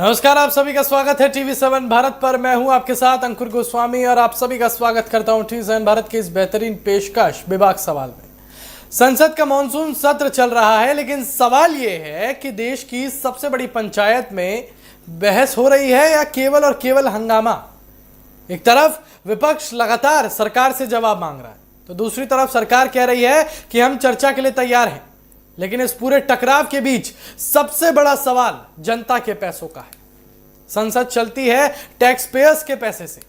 नमस्कार, आप सभी का स्वागत है टीवी7 भारत पर। मैं हूं आपके साथ अंकुर गोस्वामी और आप सभी का स्वागत करता हूं टीवी7 भारत की इस बेहतरीन पेशकश बेबाक सवाल में। संसद का मॉनसून सत्र चल रहा है, लेकिन सवाल यह है कि देश की सबसे बड़ी पंचायत में बहस हो रही है या केवल और केवल हंगामा। एक तरफ विपक्ष लगातार सरकार से जवाब मांग रहा है, तो दूसरी तरफ सरकार कह रही है कि हम चर्चा के लिए तैयार हैं। लेकिन इस पूरे टकराव के बीच सबसे बड़ा सवाल जनता के पैसों का है। संसद चलती है टैक्स पेयर्स के पैसे से।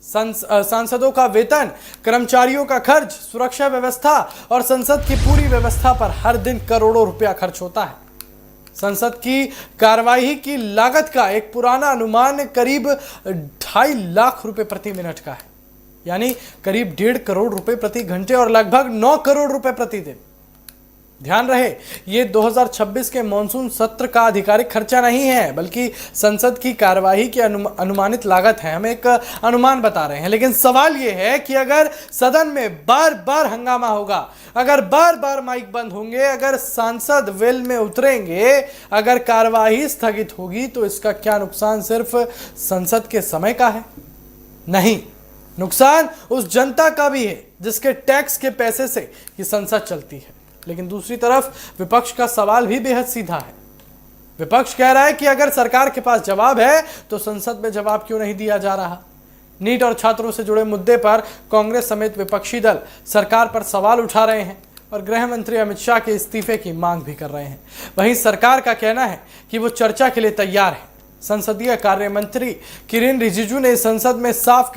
सांसदों का वेतन, कर्मचारियों का खर्च, सुरक्षा व्यवस्था और संसद की पूरी व्यवस्था पर हर दिन करोड़ों रुपया खर्च होता है। संसद की कार्यवाही की लागत का एक पुराना अनुमान करीब 2.5 लाख रुपए प्रति मिनट का है, यानी करीब 1.5 करोड़ रुपए प्रति घंटे और लगभग 9 करोड़ रुपए प्रति दिन। ध्यान रहे, ये 2026 के मॉनसून सत्र का आधिकारिक खर्चा नहीं है, बल्कि संसद की कार्यवाही की अनुमानित लागत है। हम एक अनुमान बता रहे हैं। लेकिन सवाल ये है कि अगर सदन में बार बार हंगामा होगा, अगर बार बार माइक बंद होंगे, अगर सांसद वेल में उतरेंगे, अगर कार्यवाही स्थगित होगी, तो इसका क्या नुकसान सिर्फ संसद के समय का है? नहीं, नुकसान उस जनता का भी है जिसके टैक्स के पैसे से ये संसद चलती है। लेकिन दूसरी तरफ विपक्ष का सवाल भी बेहद सीधा है। विपक्ष कह रहा है कि अगर सरकार के पास जवाब है तो संसद में जवाब क्यों नहीं दिया जा रहा। नीट और छात्रों से जुड़े मुद्दे पर कांग्रेस समेत विपक्षी दल सरकार पर सवाल उठा रहे हैं और गृह मंत्री अमित शाह के इस्तीफे की मांग भी कर रहे हैं। वहीं सरकार का कहना है कि वो चर्चा के लिए तैयार है। संसदीय कार्य मंत्री किरेन रिजिजू ने सदन में साफ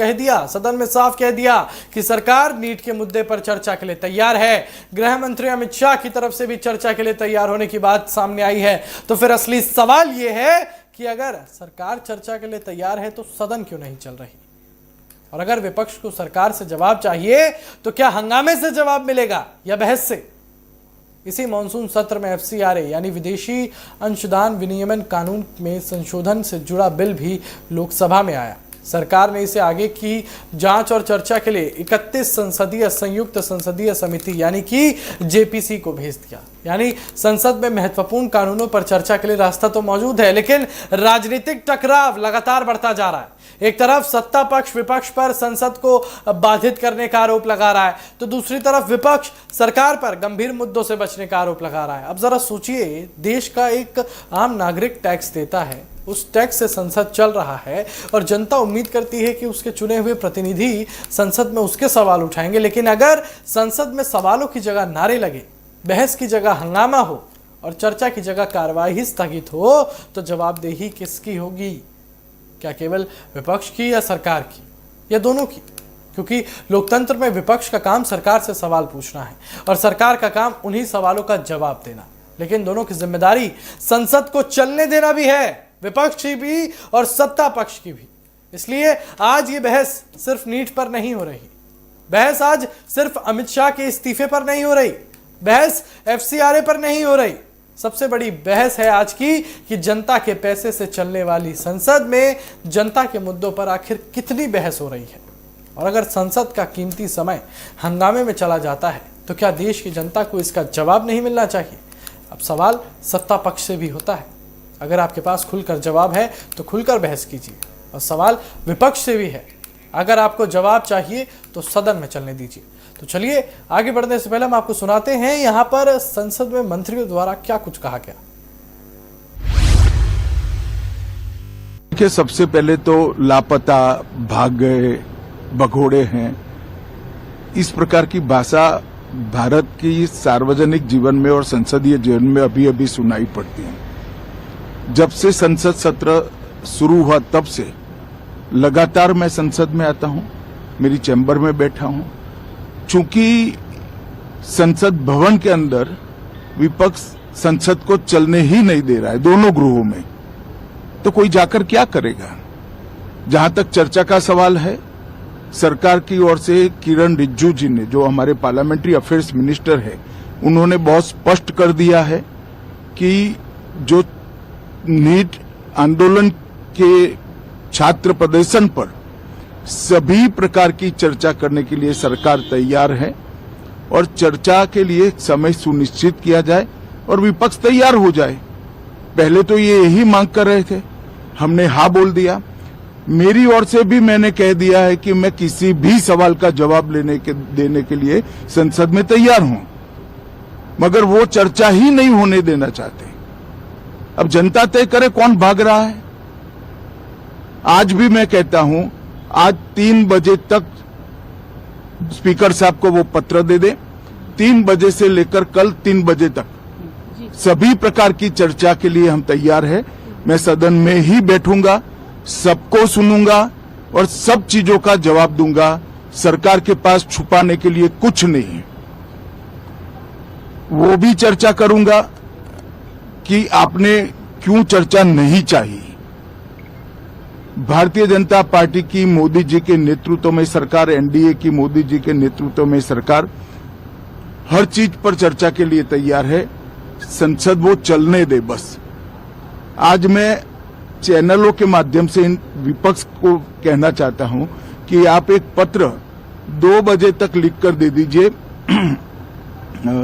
कह दिया कि सरकार नीट के मुद्दे पर चर्चा के लिए तैयार है। गृह मंत्री अमित शाह की तरफ से भी चर्चा के लिए तैयार होने की बात सामने आई है। तो फिर असली सवाल यह है कि अगर सरकार चर्चा के लिए तैयार है तो सदन क्यों नहीं चल रही? और अगर विपक्ष को सरकार से जवाब चाहिए तो क्या हंगामे से जवाब मिलेगा या बहस से? इसी मॉनसून सत्र में FCRA यानी विदेशी अंशदान विनियमन कानून में संशोधन से जुड़ा बिल भी लोकसभा में आया। सरकार ने इसे आगे की जांच और चर्चा के लिए 31 संयुक्त संसदीय समिति यानी कि JPC को भेज दिया। यानी संसद में महत्वपूर्ण कानूनों पर चर्चा के लिए रास्ता तो मौजूद है, लेकिन राजनीतिक टकराव लगातार बढ़ता जा रहा है। एक तरफ सत्ता पक्ष विपक्ष पर संसद को बाधित करने का आरोप लगा रहा है, तो दूसरी तरफ विपक्ष सरकार पर गंभीर मुद्दों से बचने का आरोप लगा रहा है। अब जरा सोचिए, देश का एक आम नागरिक टैक्स देता है, उस टैक्स से संसद चल रहा है और जनता उम्मीद करती है कि उसके चुने हुए प्रतिनिधि संसद में उसके सवाल उठाएंगे। लेकिन अगर संसद में सवालों की जगह नारे लगे, बहस की जगह हंगामा हो और चर्चा की जगह कार्यवाही स्थगित हो, तो जवाबदेही किसकी होगी? क्या केवल विपक्ष की या सरकार की या दोनों की? क्योंकि लोकतंत्र में विपक्ष का काम सरकार से सवाल पूछना है और सरकार का काम उन्हीं सवालों का जवाब देना। लेकिन दोनों की जिम्मेदारी संसद को चलने देना भी है, विपक्ष की भी और सत्ता पक्ष की भी। इसलिए आज ये बहस सिर्फ नीट पर नहीं हो रही, बहस आज सिर्फ अमित शाह के इस्तीफे पर नहीं हो रही, बहस FCRA पर नहीं हो रही। सबसे बड़ी बहस है आज की कि जनता के पैसे से चलने वाली संसद में जनता के मुद्दों पर आखिर कितनी बहस हो रही है। और अगर संसद का कीमती समय हंगामे में चला जाता है तो क्या देश की जनता को इसका जवाब नहीं मिलना चाहिए? अब सवाल सत्ता पक्ष से भी होता है। अगर आपके पास खुलकर जवाब है तो खुलकर बहस कीजिए, और सवाल विपक्ष से भी है। अगर आपको जवाब चाहिए तो सदन में चलने दीजिए। तो चलिए आगे बढ़ने से पहले हम आपको सुनाते हैं यहाँ पर संसद में मंत्रियों द्वारा क्या कुछ कहा गया। देखिए, सबसे पहले तो लापता, भाग गए, भगोड़े हैं, इस प्रकार की भाषा भारत की सार्वजनिक जीवन में और संसदीय जीवन में अभी अभी सुनाई पड़ती है। जब से संसद सत्र शुरू हुआ तब से लगातार मैं संसद में आता हूं, मेरी चैम्बर में बैठा हूं। चूंकि संसद भवन के अंदर विपक्ष संसद को चलने ही नहीं दे रहा है दोनों गृहों में, तो कोई जाकर क्या करेगा? जहां तक चर्चा का सवाल है, सरकार की ओर से किरेन रिजिजू जी ने, जो हमारे पार्लियामेंट्री अफेयर्स मिनिस्टर है, उन्होंने बहुत स्पष्ट कर दिया है कि जो नीट आंदोलन के छात्र प्रदर्शन पर सभी प्रकार की चर्चा करने के लिए सरकार तैयार है और चर्चा के लिए समय सुनिश्चित किया जाए और विपक्ष तैयार हो जाए। पहले तो ये यही मांग कर रहे थे, हमने हाँ बोल दिया। मेरी ओर से भी मैंने कह दिया है कि मैं किसी भी सवाल का जवाब देने के लिए संसद में तैयार हूं, मगर वो चर्चा ही नहीं होने देना चाहते। अब जनता तय करे कौन भाग रहा है। आज भी मैं कहता हूं, आज 3 बजे तक स्पीकर साहब को वो पत्र दे दे। 3 बजे से लेकर कल 3 बजे तक सभी प्रकार की चर्चा के लिए हम तैयार हैं। मैं सदन में ही बैठूंगा, सबको सुनूंगा और सब चीजों का जवाब दूंगा। सरकार के पास छुपाने के लिए कुछ नहीं है। वो भी चर्चा करूंगा कि आपने क्यों चर्चा नहीं चाहिए। भारतीय जनता पार्टी की मोदी जी के नेतृत्व में सरकार, एनडीए की मोदी जी के नेतृत्व में सरकार हर चीज पर चर्चा के लिए तैयार है। संसद वो चलने दे बस। आज मैं चैनलों के माध्यम से इन विपक्ष को कहना चाहता हूं कि आप एक पत्र 2 बजे तक लिखकर दे दीजिए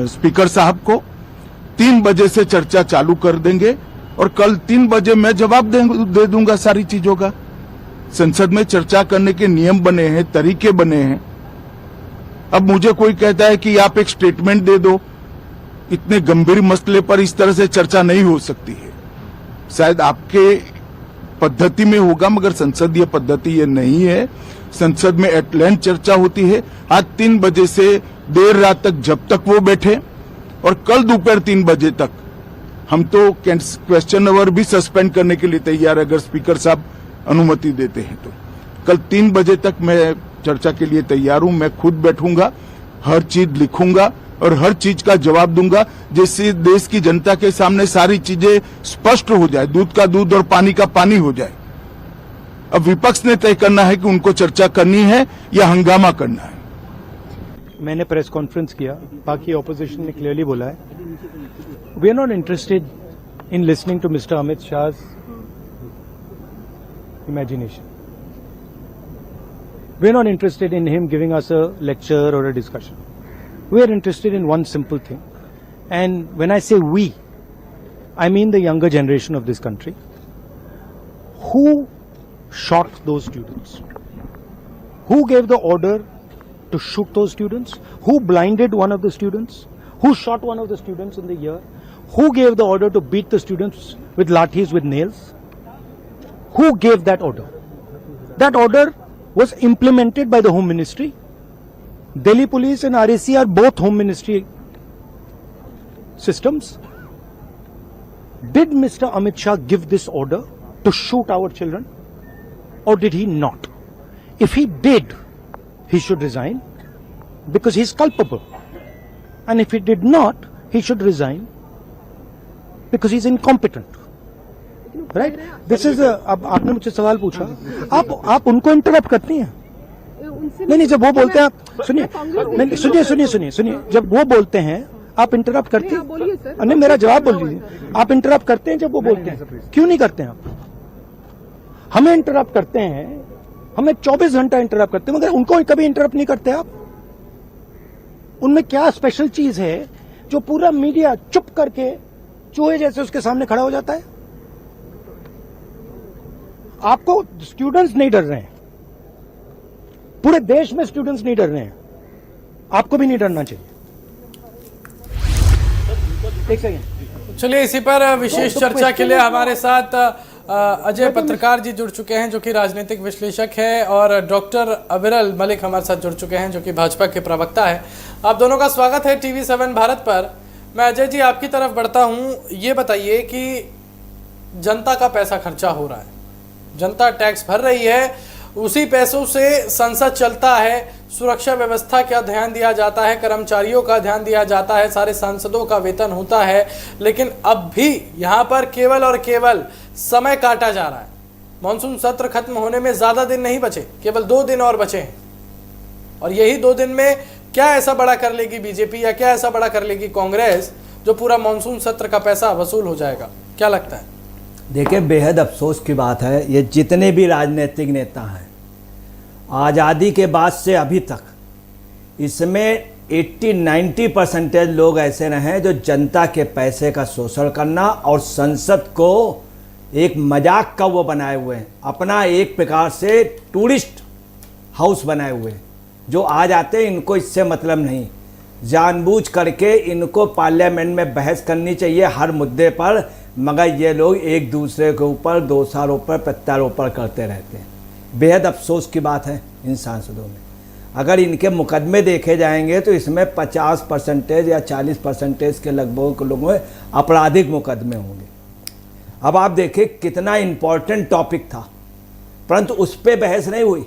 स्पीकर साहब को। 3 बजे से चर्चा चालू कर देंगे और कल 3 बजे मैं जवाब दे दूंगा सारी चीजों का। संसद में चर्चा करने के नियम बने हैं, तरीके बने हैं। अब मुझे कोई कहता है कि आप एक स्टेटमेंट दे दो, इतने गंभीर मसले पर इस तरह से चर्चा नहीं हो सकती है। शायद आपके पद्धति में होगा, मगर संसदीय पद्धति ये नहीं है। संसद में एट लेंथ चर्चा होती है। आज 3 बजे से देर रात तक जब तक वो बैठे और कल दोपहर 3 बजे तक हम तो क्वेश्चन आवर भी सस्पेंड करने के लिए तैयार है, अगर स्पीकर साहब अनुमति देते हैं तो। कल 3 बजे तक मैं चर्चा के लिए तैयार हूं। मैं खुद बैठूंगा, हर चीज लिखूंगा और हर चीज का जवाब दूंगा, जिससे देश की जनता के सामने सारी चीजें स्पष्ट हो जाए, दूध का दूध और पानी का पानी हो जाए। अब विपक्ष ने तय करना है कि उनको चर्चा करनी है या हंगामा करना है। मैंने प्रेस कॉन्फ्रेंस किया, बाकी ऑपोजिशन ने क्लियरली बोला है we are not interested in listening to mister Amit Shah imagination. We are not interested in him giving us a lecture or a discussion. We are interested in one simple thing. And when I say we, I mean the younger generation of this country. Who shot those students? Who gave the order to shoot those students? Who blinded one of the students? Who shot one of the students in the ear? Who gave the order to beat the students with lathis, with nails? Who gave that order? That order was implemented by the Home Ministry. Delhi Police and RAC are both Home Ministry systems. Did Mr. Amit Shah give this order to shoot our children? Or did he not? If he did, he should resign because he is culpable. And if he did not, he should resign because he is incompetent. Right this is अब आपने मुझसे सवाल पूछा, आप उनको interrupt करती हैं। नहीं, जब वो बोलते हैं आप सुनिए, जब वो बोलते हैं आप इंटरप्ट करते हैं। नहीं, मेरा जवाब बोल लीजिए। आप इंटरप्ट करते हैं जब वो बोलते हैं, क्यों नहीं करते हैं आप? हमें इंटरप्ट करते हैं, हमें 24 घंटा इंटरप्ट करते हैं, मगर उनको कभी इंटरप्ट नहीं करते आप। उनमें क्या स्पेशल चीज है जो पूरा मीडिया चुप करके चूहे जैसे उसके सामने खड़ा हो जाता है? आपको स्टूडेंट्स नहीं डर रहे हैं, पूरे देश में स्टूडेंट्स नहीं डर रहे हैं, आपको भी नहीं डरना चाहिए। एक सेकंड, चलिए इसी पर विशेष चर्चा के लिए हमारे साथ अजय पत्रकार जी जुड़ चुके हैं, जो कि राजनीतिक विश्लेषक है, और डॉक्टर अविरल मलिक हमारे साथ जुड़ चुके हैं, जो कि भाजपा के प्रवक्ता है। आप दोनों का स्वागत है टीवी 7 भारत पर। मैं अजय जी आपकी तरफ बढ़ता हूं। ये बताइए कि जनता का पैसा खर्चा हो रहा है, जनता टैक्स भर रही है, उसी पैसों से संसद चलता है, सुरक्षा व्यवस्था का ध्यान दिया जाता है, कर्मचारियों का ध्यान दिया जाता है, सारे सांसदों का वेतन होता है, लेकिन अब भी यहाँ पर केवल और केवल समय काटा जा रहा है। मॉनसून सत्र खत्म होने में ज्यादा दिन नहीं बचे, केवल 2 दिन और बचे हैं, और यही 2 दिन में क्या ऐसा बड़ा कर लेगी बीजेपी या क्या ऐसा बड़ा कर लेगी कांग्रेस जो पूरा मॉनसून सत्र का पैसा वसूल हो जाएगा? क्या लगता है? देखिए, बेहद अफसोस की बात है, ये जितने भी राजनीतिक नेता हैं आज़ादी के बाद से अभी तक, इसमें 80-90% लोग ऐसे रहे जो जनता के पैसे का शोषण करना और संसद को एक मजाक का वो बनाए हुए हैं, अपना एक प्रकार से टूरिस्ट हाउस बनाए हुए हैं। जो आ जाते हैं इनको इससे मतलब नहीं, जानबूझ करके इनको पार्लियामेंट में बहस करनी चाहिए हर मुद्दे पर, मगर ये लोग एक दूसरे के ऊपर दोषारोपण प्रत्यारोपण करते रहते हैं। बेहद अफसोस की बात है इन सांसदों में। अगर इनके मुकदमे देखे जाएंगे तो इसमें 50% या 40% के लगभग लोगों में आपराधिक मुकदमे होंगे। अब आप देखिए कितना इम्पोर्टेंट टॉपिक था, परंतु उस पर बहस नहीं हुई।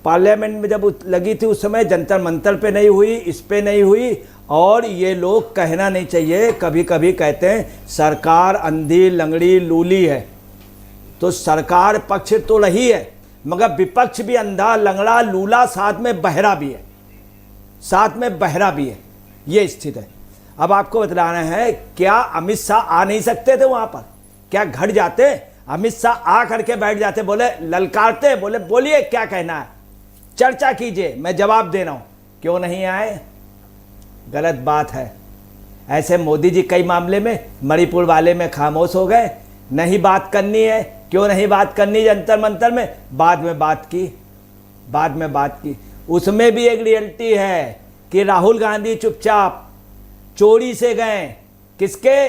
पार्लियामेंट में जब लगी थी उस समय जंतर मंतर पे नहीं हुई, इस पे नहीं हुई। और ये लोग कहना नहीं चाहिए, कभी कभी कहते हैं सरकार अंधी लंगड़ी लूली है, तो सरकार पक्ष तो रही है मगर विपक्ष भी अंधा लंगड़ा लूला साथ में बहरा भी है, साथ में बहरा भी है, ये स्थिति है। अब आपको बतलाना है, क्या अमित शाह आ नहीं सकते थे वहां पर? क्या घट जाते? अमित शाह आ करके बैठ जाते, बोले ललकारते, बोले बोलिए क्या कहना है, चर्चा कीजिए, मैं जवाब दे रहा हूं। क्यों नहीं आए? गलत बात है। ऐसे मोदी जी कई मामले में मणिपुर वाले में खामोश हो गए, नहीं बात करनी है। क्यों नहीं बात करनी? जंतर मंतर में बाद में बात की, बाद में बात की। उसमें भी एक रियलिटी है कि राहुल गांधी चुपचाप चोरी से गए, किसके?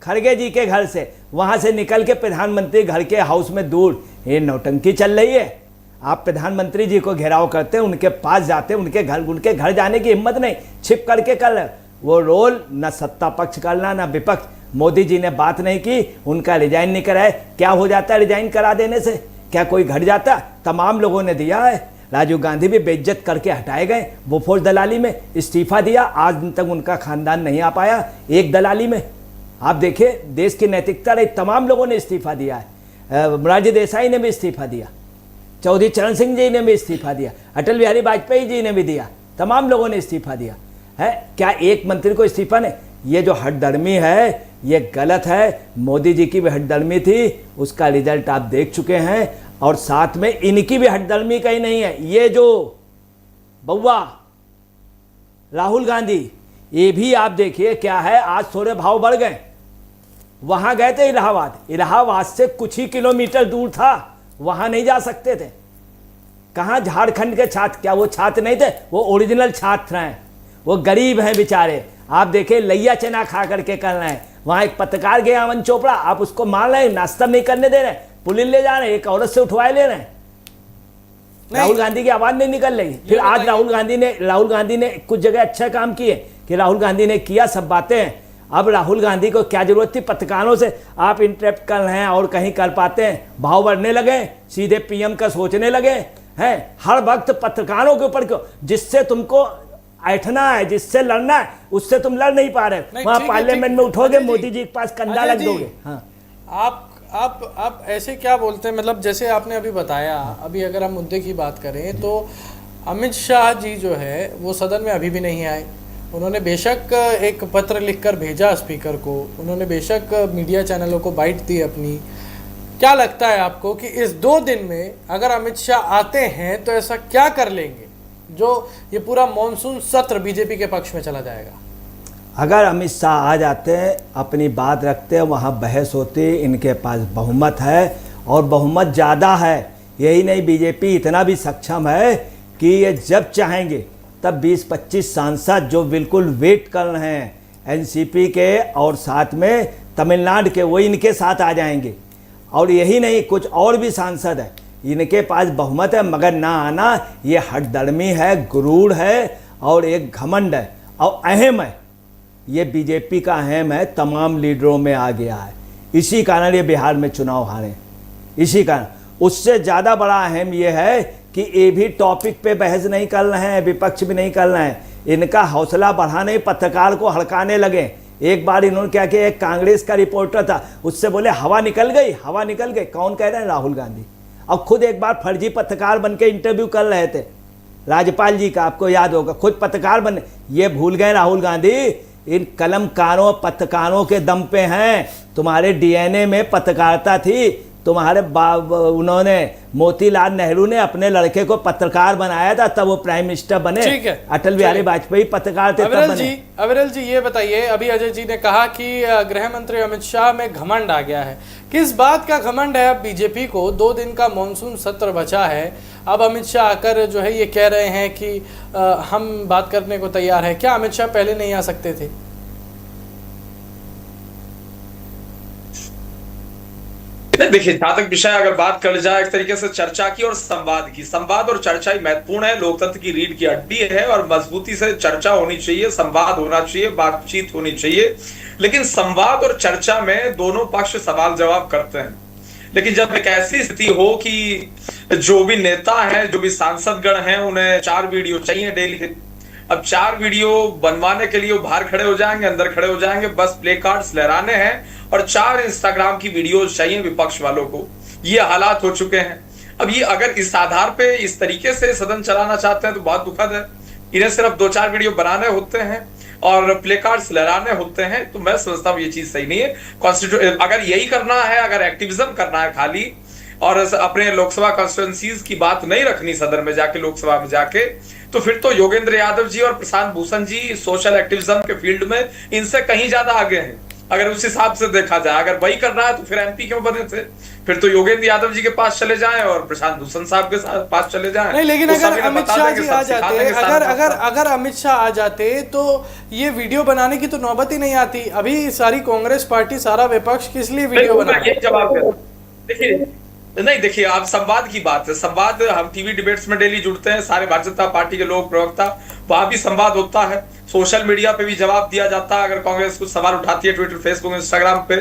खड़गे जी के घर से, वहां से निकल के प्रधानमंत्री घर के हाउस में दूर। ये नौटंकी चल रही है। आप प्रधानमंत्री जी को घेराव करते हैं, उनके पास जाते हैं, उनके घर जाने की हिम्मत नहीं, छिप करके कर रहे। वो रोल न सत्ता पक्ष करना न विपक्ष। मोदी जी ने बात नहीं की, उनका रिजाइन नहीं कराए। क्या हो जाता है रिजाइन करा देने से? क्या कोई घट जाता? तमाम लोगों ने दिया है। राजीव गांधी भी बेइज्जत करके हटाए गए, बोफोर्स दलाली में इस्तीफा दिया, आज दिन तक उनका खानदान नहीं आ पाया एक दलाली में। आप देखिए देश की नैतिकता रही, तमाम लोगों ने इस्तीफा दिया है। मोरारजी देसाई ने भी इस्तीफा दिया, चौधरी चरण सिंह जी ने भी इस्तीफा दिया, अटल बिहारी वाजपेयी जी ने भी दिया, तमाम लोगों ने इस्तीफा दिया है। क्या एक मंत्री को इस्तीफा नहीं? ये जो हठधर्मी है ये गलत है। मोदी जी की भी हठधर्मी थी, उसका रिजल्ट आप देख चुके हैं। और साथ में इनकी भी हठधर्मी कहीं नहीं है। ये जो बउआ राहुल गांधी, ये भी आप देखिए क्या है, आज थोड़े भाव बढ़ गए। वहां गए थे इलाहाबाद, इलाहाबाद से कुछ ही किलोमीटर दूर था, वहां नहीं जा सकते थे। कहां? झारखंड के छात्र, क्या वो छात्र नहीं थे? वो ओरिजिनल छात्र हैं, वो गरीब हैं बेचारे। आप देखें लैया चना खा करके कर रहे हैं। वहां एक पत्रकार गया अमन चोपड़ा, आप उसको मार रहे हैं, नाश्ता नहीं करने दे रहे, पुलिस ले जा रहे हैं, एक औरत से उठवाए ले रहे हैं। राहुल गांधी की आवाज नहीं निकल रही। फिर आज राहुल गांधी ने कुछ जगह अच्छा काम किए कि राहुल गांधी ने किया सब बातें। अब राहुल गांधी को क्या जरूरत थी? पत्रकारों से आप इंटरेक्ट कर रहे हैं और कहीं कर पाते हैं, भाव बढ़ने लगे, सीधे पीएम का सोचने लगे हैं। हर वक्त पत्रकारों के ऊपर क्यों? जिससे तुमको ऐठना है, जिससे लड़ना है, उससे तुम लड़ नहीं पा रहे। वहां पार्लियामेंट में उठोगे, मोदी जी के पास कंधा लग दोगे। हाँ, आप ऐसे क्या बोलते हैं? मतलब जैसे आपने अभी बताया, अभी अगर हम मुद्दे की बात करें तो अमित शाह जी जो है वो सदन में अभी भी नहीं आए। उन्होंने बेशक एक पत्र लिखकर भेजा स्पीकर को, उन्होंने बेशक मीडिया चैनलों को बाइट दी अपनी। क्या लगता है आपको कि इस 2 दिन में अगर अमित शाह आते हैं तो ऐसा क्या कर लेंगे जो ये पूरा मॉनसून सत्र बीजेपी के पक्ष में चला जाएगा? अगर अमित शाह आ जाते हैं, अपनी बात रखते हैं, वहाँ बहस होती, इनके पास बहुमत है और बहुमत ज़्यादा है। यही नहीं, बीजेपी इतना भी सक्षम है कि ये जब चाहेंगे तब 20-25 सांसद जो बिल्कुल वेट कर रहे हैं एनसीपी के और साथ में तमिलनाडु के, वो इनके साथ आ जाएंगे। और यही नहीं, कुछ और भी सांसद हैं, इनके पास बहुमत है। मगर ना आना ये हठधर्मी है, गुरूर है और एक घमंड है और अहम है। ये बीजेपी का अहम है, तमाम लीडरों में आ गया है। इसी कारण ये बिहार में चुनाव हारे, इसी कारण। उससे ज़्यादा बड़ा अहम ये है कि ये भी टॉपिक पे बहस नहीं कर रहे हैं, विपक्ष भी नहीं कर रहे हैं। इनका हौसला बढ़ाने, पत्रकार को हड़काने लगे। एक बार इन्होंने क्या किया, एक कांग्रेस का रिपोर्टर था, उससे बोले हवा निकल गई, हवा निकल गई। कौन कह रहे हैं? राहुल गांधी। अब खुद एक बार फर्जी पत्रकार बन के इंटरव्यू कर रहे थे राज्यपाल जी का, आपको याद होगा, खुद पत्रकार बने। ये भूल गए राहुल गांधी, इन कलमकारों पत्रकारों के दम पे हैं। तुम्हारे डीएनए में पत्रकारिता थी, तुम्हारे उन्होंने मोतीलाल नेहरू ने अपने लड़के को पत्रकार बनाया था, तब वो प्राइम मिनिस्टर बने। ठीक है, अटल बिहारी वाजपेयी पत्रकार थे, तब बने। अविरल जी ये बताइए, अभी अजय जी ने कहा कि गृह मंत्री अमित शाह में घमंड आ गया है, किस बात का घमंड है? अब बीजेपी को 2 दिन का मॉनसून सत्र बचा है, अब अमित शाह आकर जो है ये कह रहे हैं कि हम बात करने को तैयार है। क्या अमित शाह पहले नहीं आ सकते थे? देखिए, जहां तक विषय अगर बात कर जाए एक तरीके से चर्चा की और संवाद की, संवाद और चर्चा ही महत्वपूर्ण है, लोकतंत्र की रीढ़ की हड्डी है और मजबूती से चर्चा होनी चाहिए, संवाद होना चाहिए, बातचीत होनी चाहिए। लेकिन संवाद और चर्चा में दोनों पक्ष सवाल जवाब करते हैं, लेकिन जब एक ऐसी स्थिति हो कि जो भी नेता है, जो भी सांसदगण हैं, उन्हें 4 वीडियो चाहिए डेली। अब 4 वीडियो बनवाने के लिए वो बाहर खड़े हो जाएंगे, अंदर खड़े हो जाएंगे, बस प्ले कार्ड्स लहराने हैं और 4 इंस्टाग्राम की वीडियोस चाहिए विपक्ष वालों को। ये हालात हो चुके हैं। अब ये अगर इस आधार पे इस तरीके से सदन चलाना चाहते हैं तो बहुत दुखद है। इन्हें सिर्फ 2-4 वीडियो बनाने होते हैं और प्ले कार्ड्स लहराने होते हैं, तो मैं समझता हूँ ये चीज सही नहीं है। अगर यही करना है, अगर एक्टिविज्म करना है खाली और अपने लोकसभा कॉन्स्टिट्यूएंसीज की बात नहीं रखनी सदन में जाके, लोकसभा में जाके, तो फिर तो योगेंद्र यादव जी और प्रशांत भूषण जी सोशल एक्टिविज्म के फील्ड में इनसे कहीं ज्यादा आगे हैं। अगर उस हिसाब से देखा जाए, अगर वही करना है तो फिर एमपी क्यों बने थे? फिर तो योगेंद्र यादव जी के पास चले जाएं और प्रशांत भूषण साहब के पास चले जाएं। नहीं, लेकिन अगर अमित शाह जी आ जाते, अगर अमित शाह आ जाते तो ये वीडियो बनाने की तो नौबत ही नहीं आती। अभी सारी कांग्रेस पार्टी, सारा विपक्ष किस लिए वीडियो बना रहा है? यही जवाब है। देखिए, नहीं देखिए, आप संवाद की बात है, संवाद हम टीवी डिबेट्स में डेली जुड़ते हैं, सारे भारतीय जनता पार्टी के लोग, प्रवक्ता, वहां भी संवाद होता है, सोशल मीडिया पे भी जवाब दिया जाता है। अगर कांग्रेस कुछ सवाल उठाती है ट्विटर, फेसबुक, इंस्टाग्राम पे,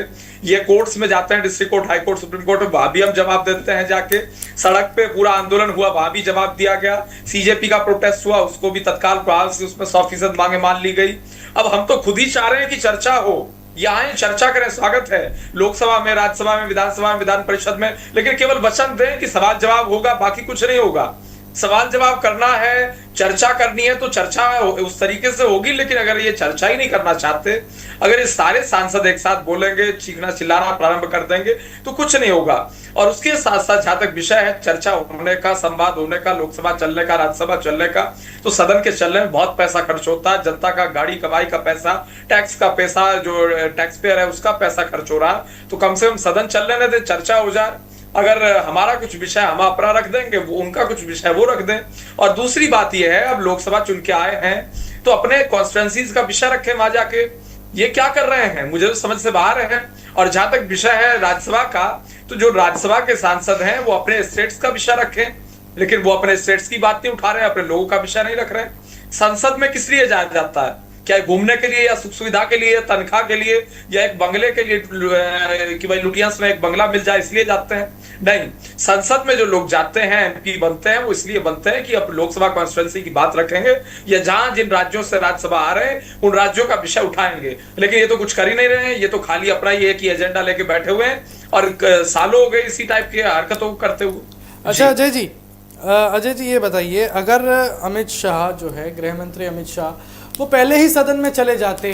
ये कोर्ट्स में जाते हैं, district court, high court, supreme court, वहां भी हम जवाब देते हैं जाके। सड़क पे पूरा आंदोलन हुआ, वहां भी जवाब दिया गया। सीजेपी का प्रोटेस्ट हुआ, उसको भी तत्काल प्रभाव से उसमें 100% मांगे मान ली गई। अब हम तो खुद ही चाह रहे हैं कि चर्चा हो, यहाँ चर्चा करें, स्वागत है लोकसभा में, राज्यसभा में, विधानसभा में, विधान परिषद में, लेकिन केवल वचन दें कि सवाल जवाब होगा, बाकी कुछ नहीं होगा। सवाल जवाब करना है, चर्चा करनी है तो चर्चा उस तरीके से होगी। लेकिन अगर ये चर्चा ही नहीं करना चाहते, अगर ये सारे सांसद एक साथ बोलेंगे, चीखना चिल्लाना प्रारंभ कर देंगे तो कुछ नहीं होगा। और उसके साथ साथ जहां तक विषय है चर्चा होने का, संवाद होने का, लोकसभा चलने का, राज्यसभा चलने का, तो सदन के चलने में बहुत पैसा खर्च होता है। जनता का गाड़ी कमाई का पैसा, टैक्स का पैसा, जो टैक्स पेयर है उसका पैसा खर्च हो रहा है। तो कम से कम सदन चलने दे, चर्चा हो जाए। अगर हमारा कुछ विषय हम अपना रख देंगे, वो उनका कुछ विषय वो रख दें। और दूसरी बात यह है, अब लोकसभा चुन के आए हैं तो अपने कॉन्स्टिट्यूएंसीज का विषय रखें वहां जाके। ये क्या कर रहे हैं, मुझे तो समझ से बाहर है। और जहां तक विषय है राज्यसभा का, तो जो राज्यसभा के सांसद हैं वो अपने स्टेट्स का विषय रखें, लेकिन वो अपने स्टेट्स की बात नहीं उठा रहे, अपने लोगों का विषय नहीं रख रहे। संसद में किस लिए जाया जाता है? क्या घूमने के लिए, या सुख सुविधा के लिए, या तनख्वाह के लिए, या एक बंगले के लिए कि भाई लुटियांस में एक बंगला मिल जाए इसलिए जाते हैं? नहीं, संसद में जो लोग जाते हैं, एमपी बनते हैं, वो इसलिए बनते हैं कि अब लोकसभा कॉन्स्टिट्यूएंसी की बात रखेंगे, या जहां जिन राज्यों से राज्यसभा आ रहे हैं उन राज्यों का विषय उठाएंगे। लेकिन ये तो कुछ कर ही नहीं रहे हैं, ये तो खाली अपना ये एक ही एजेंडा लेके बैठे हुए हैं और सालों हो गए इसी टाइप की हरकतों को करते हुए। अच्छा अजय जी ये बताइए, अगर अमित शाह जो है, गृह मंत्री अमित शाह, वो पहले ही सदन में चले जाते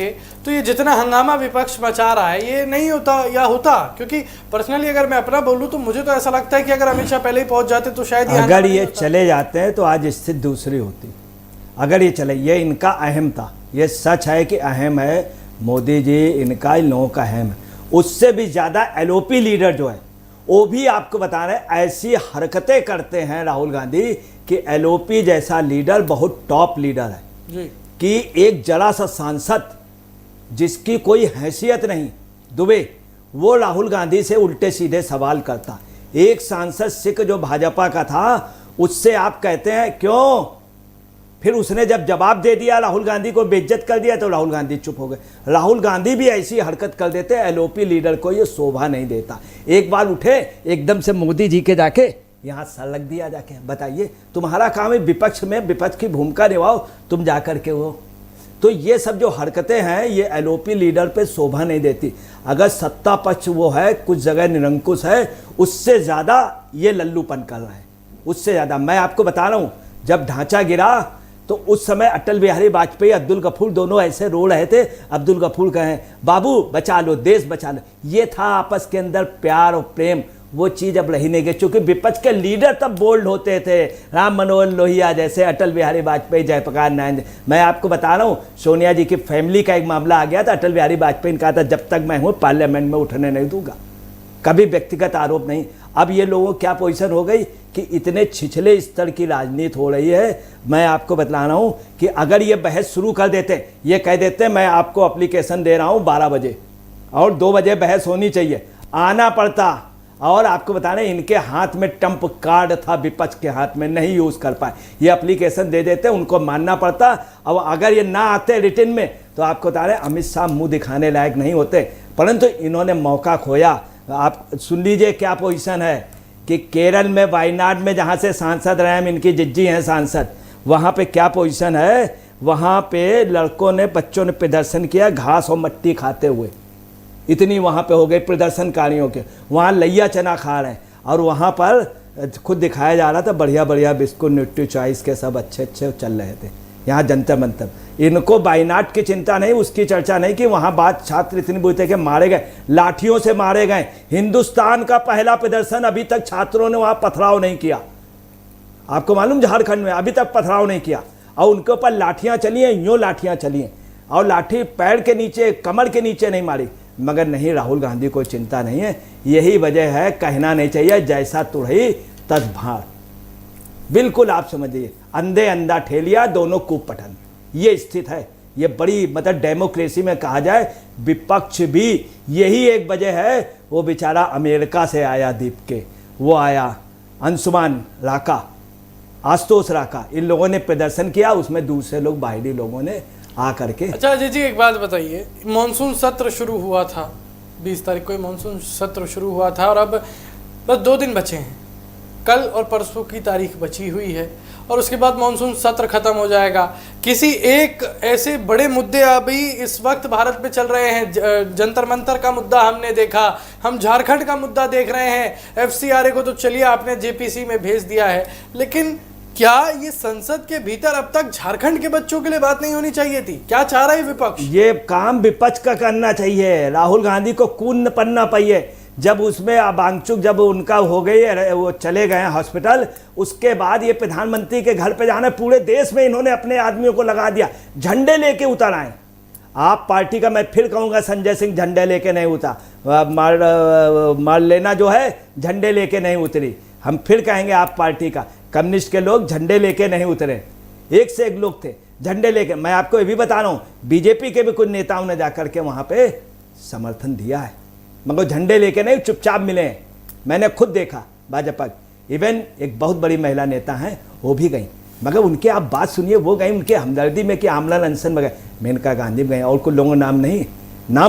तो ये जितना हंगामा विपक्ष मचा रहा है ये नहीं होता, या होता? क्योंकि पर्सनली अगर मैं अपना बोलूं तो मुझे तो ऐसा लगता है कि अगर अमित शाह पहले ही पहुंच जाते तो शायद अगर ये चले जाते हैं तो आज स्थिति दूसरी होती। अगर ये चले, ये इनका अहम था, ये सच है कि अहम है, मोदी जी इनका इन लोगों का अहम है। उससे भी ज़्यादा एलओपी लीडर जो है वो भी आपको बता रहे हैं ऐसी हरकतें करते हैं राहुल गांधी कि एलओपी जैसा लीडर बहुत टॉप लीडर है जी। कि एक जरा सा सांसद जिसकी कोई हैसियत नहीं, दुबे, वो राहुल गांधी से उल्टे सीधे सवाल करता। एक सांसद सिख जो भाजपा का था उससे आप कहते हैं क्यों, फिर उसने जब जवाब दे दिया, राहुल गांधी को बेइज्जत कर दिया, तो राहुल गांधी चुप हो गए। राहुल गांधी भी ऐसी हरकत कर देते, एलओपी लीडर को ये शोभा नहीं देता। एक बार उठे एकदम से मोदी जी के जाके यहाँ सर लग दिया जाके, बताइए तुम्हारा काम है विपक्ष में विपक्ष की भूमिका निभाओ, तुम जाकर के वो। तो ये सब जो हरकतें हैं ये एलओपी लीडर पे शोभा नहीं देती। अगर सत्ता पक्ष वो है, कुछ जगह निरंकुश है, उससे ज़्यादा ये लल्लूपन कर रहा है, उससे ज़्यादा। मैं आपको बता रहा हूँ, जब ढांचा गिरा तो उस समय अटल बिहारी वाजपेयी, अब्दुल गफूर दोनों ऐसे रो रहे थे। अब्दुल गफूर कहें बाबू बचा लो, देश बचा लो, ये था आपस के अंदर प्यार और प्रेम। वो चीज़ अब रही नहीं गई, क्योंकि विपक्ष के लीडर तब बोल्ड होते थे, राम मनोहर लोहिया जैसे, अटल बिहारी वाजपेयी, जयप्रकाश नारायण। मैं आपको बता रहा हूँ, सोनिया जी की फैमिली का एक मामला आ गया था, अटल बिहारी वाजपेयी ने कहा था जब तक मैं हूँ पार्लियामेंट में उठने नहीं दूंगा, कभी व्यक्तिगत आरोप नहीं। अब ये लोगों की क्या पोजीशन हो गई कि इतने छिछले स्तर की राजनीति हो रही है। मैं आपको बता रहा हूँ कि अगर ये बहस शुरू कर देते, ये कह देते मैं आपको एप्लीकेशन दे रहा हूँ 12 बजे और 2 बजे बहस होनी चाहिए, आना पड़ता। और आपको बता रहे इनके हाथ में ट्रम्प कार्ड था, विपक्ष के हाथ में, नहीं यूज कर पाए, ये एप्लीकेशन दे देते, उनको मानना पड़ता। अब अगर ये ना आते रिटर्न में तो आपको बता रहे अमित शाह मुंह दिखाने लायक नहीं होते, परंतु इन्होंने मौका खोया। आप सुन लीजिए क्या पोजीशन है कि केरल में वायनाड में जहाँ से सांसद रहे हैं, इनकी जिज्जी हैं सांसद, वहाँ पे क्या पोजीशन है, वहाँ पे लड़कों ने, बच्चों ने प्रदर्शन किया घास और मिट्टी खाते हुए, इतनी वहाँ पे हो गई प्रदर्शनकारियों के। वहाँ लैया चना खा रहे हैं और वहाँ पर खुद दिखाया जा रहा था बढ़िया बढ़िया बिस्कुट, न्यूट्री चॉइस के सब अच्छे अच्छे चल रहे थे यहाँ जंतर मंतर। इनको वायनाड की चिंता नहीं, उसकी चर्चा नहीं कि वहाँ बात छात्र इतनी बुरी थे कि मारे गए, लाठियों से मारे गए। हिंदुस्तान का पहला प्रदर्शन, अभी तक छात्रों ने वहाँ पथराव नहीं किया, आपको मालूम झारखंड में अभी तक पथराव नहीं किया, और उनके ऊपर लाठियाँ चली हैं, यूँ लाठियाँ चली हैं, और लाठी पैर के नीचे, कमर के नीचे नहीं मारी। मगर नहीं, राहुल गांधी को चिंता नहीं है। यही वजह है, कहना नहीं चाहिए जैसा तुरही तस भार, बिल्कुल आप समझिए, अंधे अंधा ठेलिया दोनों कूप पठन, ये स्थिति है। ये बड़ी मतलब डेमोक्रेसी में कहा जाए विपक्ष भी यही एक वजह है। वो बेचारा अमेरिका से आया दीप के, वो आया अंशुमान राका, आशुतोष राका, इन लोगों ने प्रदर्शन किया, उसमें दूसरे लोग बाहरी लोगों ने आ करके। अच्छा अजय जी एक बात बताइए, मॉनसून सत्र शुरू हुआ था 20 तारीख को, मॉनसून सत्र शुरू हुआ था और अब बस 2 दिन बचे हैं, कल और परसों की तारीख बची हुई है और उसके बाद मॉनसून सत्र खत्म हो जाएगा। किसी एक ऐसे बड़े मुद्दे अभी इस वक्त भारत में चल रहे हैं, जंतर मंतर का मुद्दा हमने देखा, हम झारखंड का मुद्दा देख रहे हैं, FCRA को तो चलिए आपने JPC में भेज दिया है, लेकिन क्या ये संसद के भीतर अब तक झारखंड के बच्चों के लिए बात नहीं होनी चाहिए थी? क्या चाह रहा है विपक्ष? ये काम विपक्ष का करना चाहिए, राहुल गांधी को कूद पड़ना पाइए। जब उसमें आबांगचुक जब उनका हो गई, वो चले गए हॉस्पिटल, उसके बाद ये प्रधानमंत्री के घर पे जाना, पूरे देश में इन्होंने अपने आदमियों को लगा दिया, झंडे लेके उतर आए। आप पार्टी का, मैं फिर कहूँगा, संजय सिंह झंडे लेके नहीं उतरा, मार लेना जो है झंडे लेके नहीं उतरी। हम फिर कहेंगे आप पार्टी का, कम्युनिस्ट के लोग झंडे लेके नहीं उतरे, एक से एक लोग थे झंडे लेके। मैं आपको ये भी बता रहा हूँ, बीजेपी के भी कुछ नेताओं ने जाकर के वहाँ पे समर्थन दिया है, मगर झंडे लेके नहीं, चुपचाप मिले हैं। मैंने खुद देखा भाजपा, इवन एक बहुत बड़ी महिला नेता हैं वो भी गई, मगर उनके आप बात सुनिए, वो गई उनके हमदर्दी में कि आमला अनशन में गए, मेनका गांधी में गए, और कुछ लोगों नाम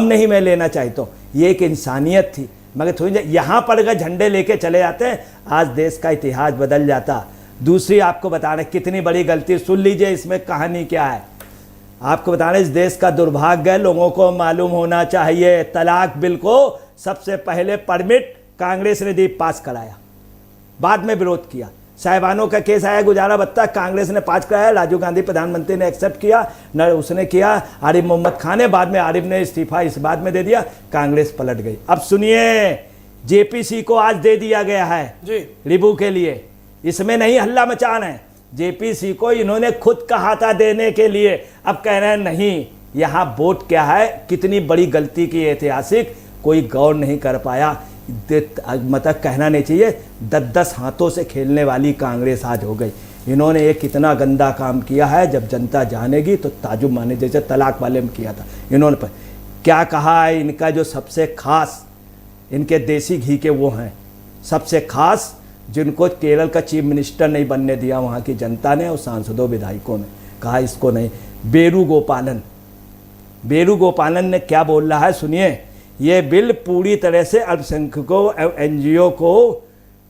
नहीं मैं लेना चाहता हूँ। ये एक इंसानियत थी, मगर थोड़ी यहाँ पर अगर झंडे लेके चले जाते हैं, आज देश का इतिहास बदल जाता। दूसरी आपको बता रहे कितनी बड़ी गलती, सुन लीजिए इसमें कहानी क्या है। आपको बता रहे इस देश का दुर्भाग्य है, लोगों को मालूम होना चाहिए। तलाक बिल को सबसे पहले परमिट कांग्रेस ने दी, पास कराया, बाद में विरोध किया। साहिबानों का केस आया गुजारा बत्ता, कांग्रेस ने पास कराया, राजीव गांधी प्रधानमंत्री ने एक्सेप्ट किया, न उसने किया, आरिफ मोहम्मद खान ने, बाद में आरिफ ने इस्तीफा इस बात में दे दिया, कांग्रेस पलट गई। अब सुनिए, JPC को आज दे दिया गया है जी रिव्यू के लिए, इसमें नहीं हल्ला मचा रहे हैं, JPC को इन्होंने खुद कहा था देने के लिए, अब कह रहे हैं नहीं। यहाँ वोट क्या है, कितनी बड़ी गलती की, ऐतिहासिक, कोई गौर नहीं कर पाया। मतलब कहना नहीं चाहिए, 10-10 हाथों से खेलने वाली कांग्रेस आज हो गई। इन्होंने एक कितना गंदा काम किया है, जब जनता जानेगी तो ताजुब माने, जैसे तलाक वाले में किया था इन्होंने। पर क्या कहा है, इनका जो सबसे खास, इनके देसी घी के वो हैं सबसे खास, जिनको केरल का चीफ मिनिस्टर नहीं बनने दिया वहाँ की जनता ने और सांसदों विधायकों ने, कहा इसको नहीं। बेरू गोपालन ने क्या बोल रहा है सुनिए, ये बिल पूरी तरह से अल्पसंख्यकों NGO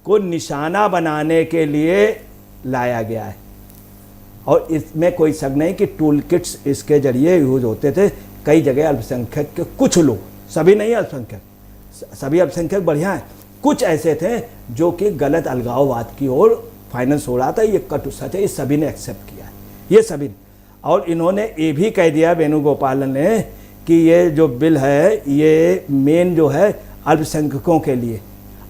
को निशाना बनाने के लिए लाया गया है, और इसमें कोई शक नहीं कि टूल किट्स इसके जरिए यूज होते थे। कई जगह अल्पसंख्यक के कुछ लोग, सभी नहीं अल्पसंख्यक, सभी अल्पसंख्यक बढ़िया हैं, कुछ ऐसे थे जो कि गलत अलगाववाद की ओर फाइनेंस हो रहा था। ये कटु सच है, ये सभी ने एक्सेप्ट किया है, ये सभी। और इन्होंने ये भी कह दिया वेणुगोपालन ने कि ये जो बिल है ये मेन जो है अल्पसंख्यकों के लिए,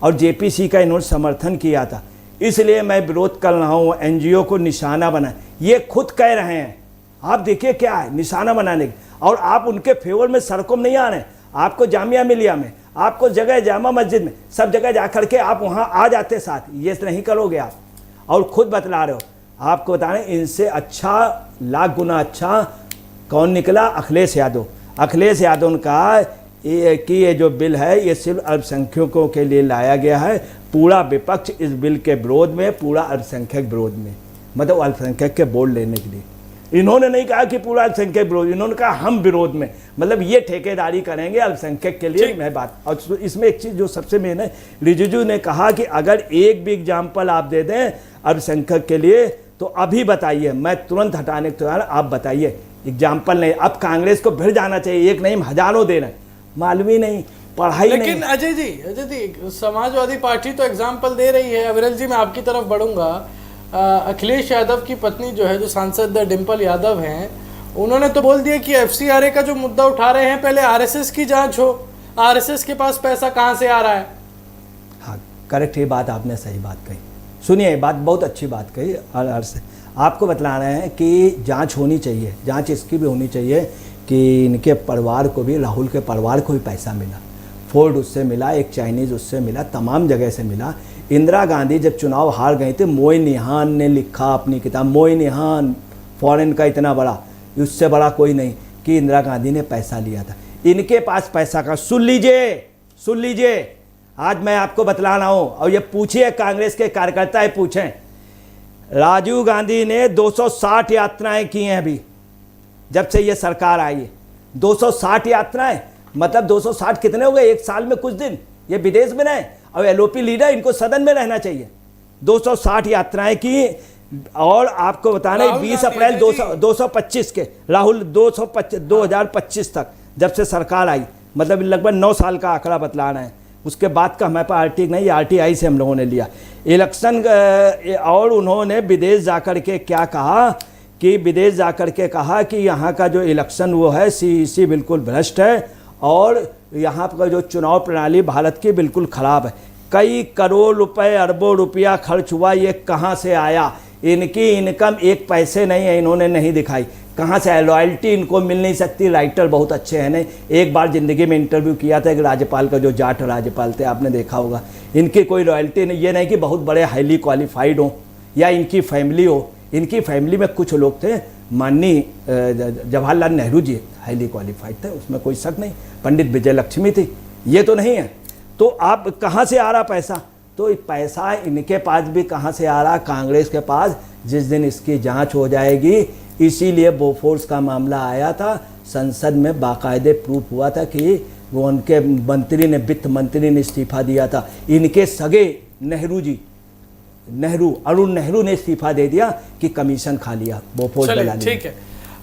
और जेपीसी का इन्होंने समर्थन किया था, इसलिए मैं विरोध कर रहा हूँ एनजीओ को निशाना बना। ये खुद कह रहे हैं, आप देखिए क्या है निशाना बनाने की, और आप उनके फेवर में सड़कों में नहीं आ रहे हैं। आपको जामिया मिलिया में, आपको जगह जामा मस्जिद में, सब जगह जा करके आप वहाँ आ जाते साथ, ये नहीं करोगे आप, और खुद बतला रहे हो। आपको बता रहे हैं इनसे अच्छा, लाख गुना अच्छा कौन निकला? अखिलेश यादव। अखिलेश यादव ने कहा कि ये जो बिल है ये सिर्फ अल्पसंख्यकों के लिए लाया गया है, पूरा विपक्ष इस बिल के विरोध में, पूरा अल्पसंख्यक विरोध में, मतलब अल्पसंख्यक के वोट लेने के लिए। इन्होंने नहीं कहा कि पूरा अल्पसंख्यक विरोध, इन्होंने कहा हम विरोध में, मतलब ये ठेकेदारी करेंगे अल्पसंख्यक के लिए। मैं बात, और इसमें एक चीज़ जो सबसे मेन है, रिजिजू ने कहा कि अगर एक भी एग्जाम्पल आप दे दें अल्पसंख्यक के लिए तो अभी बताइए, मैं तुरंत हटाने को तैयार, आप बताइए। एग्जाम्पल नहीं, अब कांग्रेस को भिड़ जाना चाहिए, एक नहीं हजारों दे रहे हैं, मालूम ही नहीं, पढ़ाई नहीं। लेकिन अजय जी समाजवादी पार्टी तो एग्जाम्पल दे रही है। अविरल जी मैं आपकी तरफ बढ़ूंगा। अखिलेश यादव की पत्नी जो है, जो सांसद डिम्पल यादव हैं, उन्होंने तो बोल दिया कि एफसीआरए का जो मुद्दा उठा रहे हैं पहले आरएसएस की जांच हो, आरएसएस के पास पैसा कहां से आ रहा है। हाँ करेक्ट, ये बात आपने सही बात कही। सुनिए, बात बहुत अच्छी बात कही। और आपको बतला रहे हैं कि जांच होनी चाहिए, जांच इसकी भी होनी चाहिए कि इनके परिवार को भी, राहुल के परिवार को भी पैसा मिला, फोर्ड उससे मिला, एक चाइनीज़ उससे मिला, तमाम जगह से मिला। इंदिरा गांधी जब चुनाव हार गई थी, मोइनिहान ने लिखा अपनी किताब, मोइनिहान फॉरेन का इतना बड़ा, उससे बड़ा कोई नहीं, कि इंदिरा गांधी ने पैसा लिया था। इनके पास पैसा का, सुन लीजिए, आज मैं आपको बतला रहा हूँ, और ये पूछिए कांग्रेस के कार्यकर्ता है, पूछें। राजीव गांधी ने 260 यात्राएं की हैं अभी, जब से ये सरकार आई है 260 यात्राएं, मतलब 260 कितने हो गए एक साल में? कुछ दिन ये विदेश में रहे, और एलओपी लीडर, इनको सदन में रहना चाहिए। 260 यात्राएं की, और आपको बताना 20 अप्रैल 225 के, राहुल 2025 तक जब से सरकार आई, मतलब लगभग 9 साल का आंकड़ा बतला रहे हैं। उसके बाद का हमारे पास आरटी नहीं, आरटीआई से हम लोगों ने लिया इलेक्शन। और उन्होंने विदेश जाकर के क्या कहा कि विदेश जाकर के कहा कि यहाँ का जो इलेक्शन वो है सीईसी बिल्कुल भ्रष्ट है, और यहाँ का जो चुनाव प्रणाली भारत की बिल्कुल ख़राब है। कई करोड़ रुपए, अरबों रुपया खर्च हुआ, ये कहाँ से आया? इनकी इनकम एक पैसे नहीं है, इन्होंने नहीं दिखाई, कहाँ से है? लॉयल्टी इनको मिल नहीं सकती। राइटर बहुत अच्छे हैं नहीं। एक बार ज़िंदगी में इंटरव्यू किया था एक राज्यपाल का, जो जाट राज्यपाल थे, आपने देखा होगा। इनकी कोई रॉयल्टी नहीं, ये नहीं कि बहुत बड़े हाईली क्वालिफाइड हो या इनकी फैमिली हो। इनकी फैमिली में कुछ लोग थे, माननीय जवाहरलाल नेहरू जी हाईली क्वालिफाइड थे, उसमें कोई शक नहीं। पंडित विजय लक्ष्मी थी, ये तो नहीं है। तो आप कहाँ से आ रहा पैसा? तो पैसा इनके पास भी कहाँ से आ रहा? कांग्रेस के पास। जिस दिन इसकी जांच हो जाएगी, इसीलिए बोफोर्स का मामला आया था, संसद में बाकायदे प्रूफ हुआ था कि वो उनके मंत्री ने, वित्त मंत्री ने इस्तीफा दिया था। इनके सगे अरुण नेहरू ने इस्तीफा दे दिया कि कमीशन खा लिया बोफोर्स बनाने। ठीक है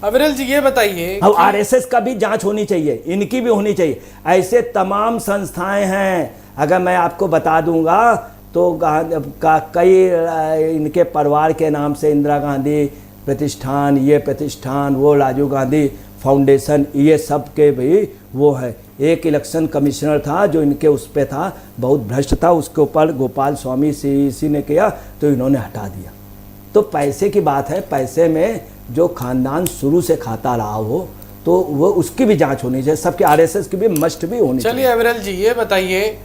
अविरल जी, ये बताइए। अब आरएसएस का भी जांच होनी चाहिए, इनकी भी होनी चाहिए। ऐसे तमाम संस्थाएं हैं, अगर मैं आपको बता दूंगा तो कई इनके परिवार के नाम से, इंदिरा गांधी प्रतिष्ठान, ये प्रतिष्ठान, वो राजीव गांधी फाउंडेशन, ये सब के भी वो है। एक इलेक्शन कमिश्नर था जो इनके उस पर था, बहुत भ्रष्ट था, उसके ऊपर गोपाल स्वामी सीईसी ने किया तो इन्होंने हटा दिया। तो पैसे की बात है, पैसे में जो खानदान शुरू से खाता रहा हो तो वो उसकी भी जांच होनी चाहिए, सबके आरएसएस की भी मस्ट भी होनी चाहिए। चलिए अविरल जी, ये बताइए,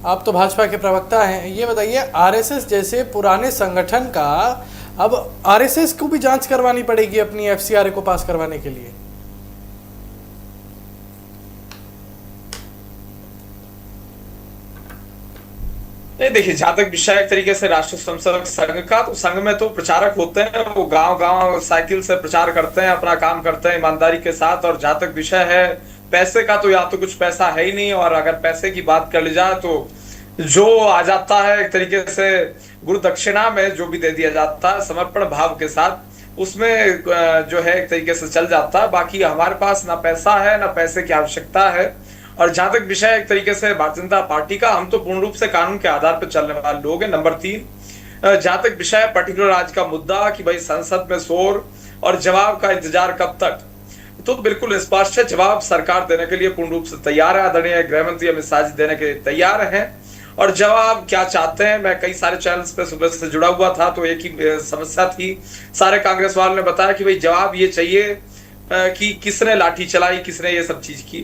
आप तो भाजपा के प्रवक्ता हैं, ये बताइए आरएसएस जैसे पुराने संगठन का अब आरएसएस को भी जांच करवानी पड़ेगी अपनी एफसीआरए को पास करवाने के लिए? नहीं देखिए, जहां तक विषय एक तरीके से राष्ट्रीय स्वयंसेवक संघ का, तो संघ में तो प्रचारक होते हैं, वो गांव गांव साइकिल से प्रचार करते हैं, अपना काम करते हैं ईमानदारी के साथ। और जहां तक विषय है पैसे का, तो या तो कुछ पैसा है ही नहीं, और अगर पैसे की बात कर ली जाए तो जो आ जाता है एक तरीके से गुरु दक्षिणा में जो भी दे दिया जाता है समर्पण भाव के साथ, उसमें जो है एक तरीके से चल जाता है। बाकी हमारे पास ना पैसा है, ना पैसे की आवश्यकता है। और जहां तक विषय एक तरीके से भारतीय जनता पार्टी का, हम तो पूर्ण रूप से कानून के आधार पर चलने वाले लोग हैं। नंबर 3, जहां तक विषय पर्टिकुलर आज का मुद्दा कि भाई संसद में शोर और जवाब का इंतजार कब तक, तो बिल्कुल स्पष्ट है, जवाब सरकार देने के लिए पूर्ण रूप से तैयार है। आदरणीय गृह मंत्री अमित शाह जी देने के तैयार हैं। और जवाब क्या चाहते हैं। मैं कई सारे चैनल्स पे सुबह से जुड़ा हुआ था, तो एक ही समस्या थी। सारे कांग्रेस वालों ने बताया कि भाई जवाब ये चाहिए कि किसने लाठी चलाई, किसने ये सब चीज की,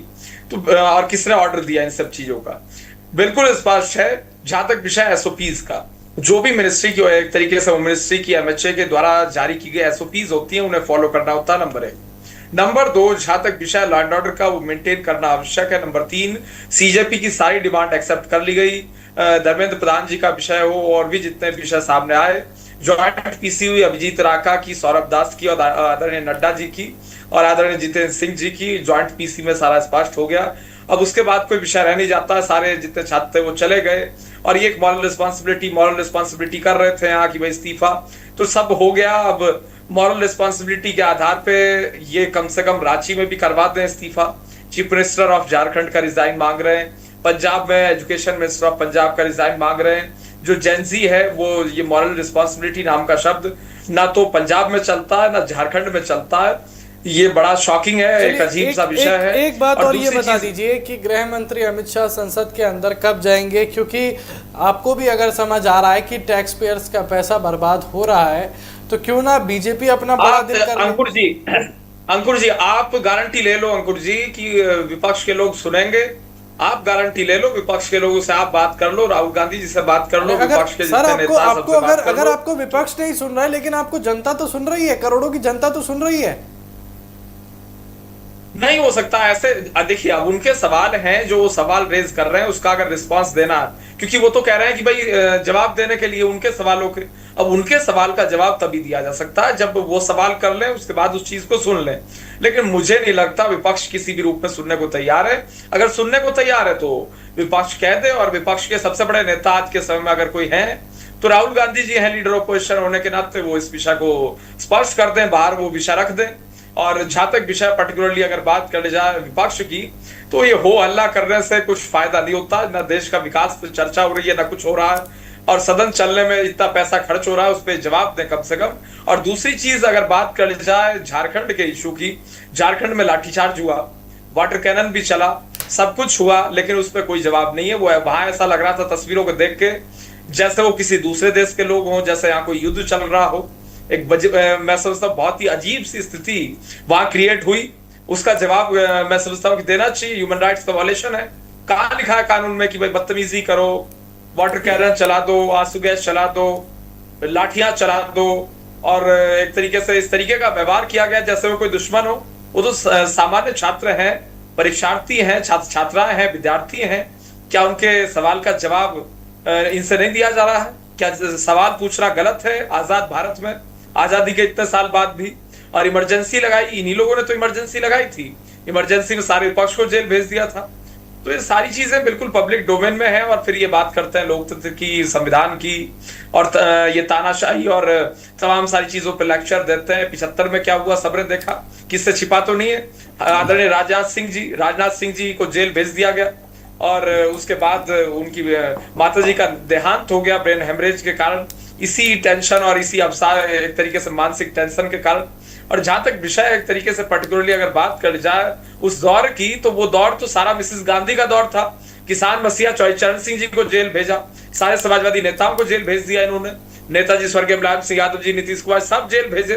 तो और किसने ऑर्डर दिया इन सब चीजों का। बिल्कुल स्पष्ट है। जहां तक विषय एसओपीज का, जो भी मिनिस्ट्री की एक तरीके से मिनिस्ट्री की एमएचए के द्वारा जारी की गई एसओपीज होती है, उन्हें फॉलो करना होता है, नंबर 1। नंबर 2, जहां तक विषय लॉ एंड ऑर्डर का, वो मेंटेन करना आवश्यक है। नंबर 3, सीजेपी की सारी डिमांड एक्सेप्ट कर ली गई। धर्मेंद्र प्रधान जी का विषय हो और भी जितने विषय सामने आए, ज्वाइंट पीसी हुई अभिजीत राका की, सौरभ दास की और आदरणीय नड्डा जी की और आदरणीय जितेंद्र सिंह जी की ज्वाइंट पीसी में सारा स्पष्ट हो गया। अब उसके बाद कोई विषय रह नहीं जाता। सारे जितने छात्र थे वो चले गए और ये एक मॉरल रिस्पॉन्सिबिलिटी कर रहे थे यहाँ की भाई इस्तीफा, तो सब हो गया। अब मॉरल रिस्पॉन्सिबिलिटी के आधार पे ये कम से कम रांची में भी करवा दें इस्तीफा। चीफ मिनिस्टर ऑफ झारखंड का रिजाइन मांग रहे हैं, पंजाब में एजुकेशन मिनिस्टर ऑफ पंजाब का रिजाइन मांग रहे हैं। जो जेंजी है वो ये मॉरल रिस्पॉन्सिबिलिटी नाम का शब्द ना तो पंजाब में चलता है ना झारखंड में चलता है। ये बड़ा शॉकिंग है, एक अजीब सा विषय है। एक बात और ये बता दीजिए कि गृह मंत्री अमित शाह संसद के अंदर कब जाएंगे, क्योंकि आपको भी अगर समझ आ रहा है कि टैक्स पेयर्स का पैसा बर्बाद हो रहा है, तो क्यों ना बीजेपी अपना बड़ा दिल कर। अंकुर जी आप गारंटी ले लो अंकुर जी कि विपक्ष के लोग सुनेंगे। आप गारंटी ले लो, विपक्ष के लोगों से आप बात कर लो, राहुल गांधी जी से बात कर लो, विपक्ष के जितने नेता सबसे बात कर लो। अगर आपको विपक्ष नहीं सुन रहा है, लेकिन आपको जनता तो सुन रही है, करोड़ों की जनता तो सुन रही है। नहीं हो सकता ऐसे। देखिए अब उनके सवाल हैं, जो वो सवाल रेज कर रहे हैं उसका अगर रिस्पांस देना, क्योंकि वो तो कह रहे हैं कि भाई जवाब देने के लिए उनके सवालों के, अब उनके सवाल का जवाब तभी दिया जा सकता है जब वो सवाल कर लें, उसके बाद उस चीज को सुन लें। लेकिन मुझे नहीं लगता विपक्ष किसी भी रूप में सुनने को तैयार है। अगर सुनने को तैयार है तो विपक्ष कह दे, और विपक्ष के सबसे बड़े नेता आज के समय में अगर कोई है तो राहुल गांधी जी हैं, लीडर ऑपोजिशन होने के नाते वो इस विषय को स्पष्ट कर दें, बाहर वो विषय रख दें। और जहां तक विषय पर्टिकुलरली अगर बात कर जाए विपक्ष की, तो ये हो हल्ला करने से कुछ फायदा नहीं होता। ना देश का विकास पर चर्चा हो रही है, ना कुछ हो रहा है, और सदन चलने में इतना पैसा खर्च हो रहा है, उस पर जवाब दें कम से कम। और दूसरी चीज अगर बात कर जाए झारखंड के इशू की, झारखंड में लाठीचार्ज हुआ, वाटर कैनन भी चला, सब कुछ हुआ, लेकिन उस पर कोई जवाब नहीं है। वो वहां ऐसा लग रहा था तस्वीरों को देख के जैसे वो किसी दूसरे देश के लोग हों, जैसे यहाँ कोई युद्ध चल रहा हो। मैं समझता हूँ बहुत ही अजीब सी स्थिति वहां क्रिएट हुई। उसका जवाब मैं समझता हूँ कि देना चाहिए। ह्यूमन राइट्स का वायलेशन है। कहाँ लिखा है कानून में कि भाई बदतमीजी करो, वाटर कैनन चला दो, आंसू गैस चला दो, लाठियां चला दो, और एक तरीके से इस तरीके का व्यवहार किया गया जैसे वो कोई दुश्मन हो। वो तो सामान्य छात्र हैं, परीक्षार्थी हैं, छात्र छात्राएं हैं, विद्यार्थी हैं। क्या उनके सवाल का जवाब इनसे नहीं दिया जा रहा है? क्या सवाल पूछना गलत है आजाद भारत में, आजादी के इतने साल बाद भी? और इमरजेंसी लगाई, इन्हीं लोगों ने तो इमरजेंसी लगाई थी। इमरजेंसी में सारे विपक्ष को जेल भेज दिया था। तो ये सारी चीजें बिल्कुल पब्लिक डोमेन में है। और फिर ये बात करते हैं लोकतंत्र की, संविधान की, और ये तानाशाही और तमाम सारी चीजों पे लेक्चर देते हैं। 75 में क्या हुआ सबने देखा, किससे छिपा तो नहीं है। आदरणीय राजनाथ सिंह जी को जेल भेज दिया गया, और उसके बाद उनकी माता जी का देहांत हो गया ब्रेन हेमरेज के कारण, इसी टेंशन और इसी अवसाद, एक तरीके से मानसिक टेंशन के कारण। और जहां तक विषय एक तरीके से पर्टिकुलरली अगर बात कर जाए उस दौर की, तो वो दौर तो सारा मिसेस गांधी का दौर था। किसान मसीहा चरण सिंह जी को जेल भेजा, सारे समाजवादी नेताओं को जेल भेज दिया इन्होंने, नेताजी स्वर्गीय मुलायम सिंह यादव जी, नीतीश कुमार, सब जेल भेजे।